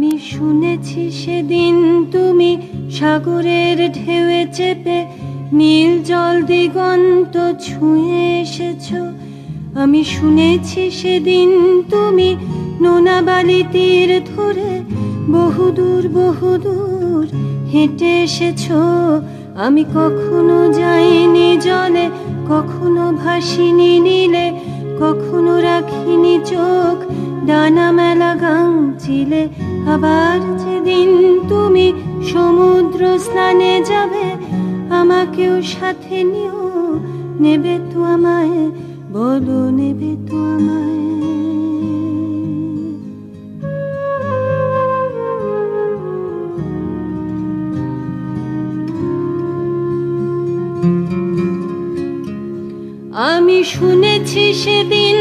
আমি শুনেছি সেদিন তুমি সাগরের ঢেউয়ে চেপে নীল জল দিগন্ত ছুঁয়ে এসেছো। আমি শুনেছি সেদিন তুমি নোনা বালি তীর ধরে বহুদূর বহুদূর হেঁটে এসেছো। আমি কখনো যাইনি জলে, কখনো ভাসিনি নীলে, কখনো রাখিনি চোখ ডানা মেলা গাংচিলে। আবার যেদিন তুমি সমুদ্র স্নানে যাবে, আমাকেও সাথে নিও, নেবে তো আমায়, বলো নেবে তো আমায়। আমি শুনেছি সেদিন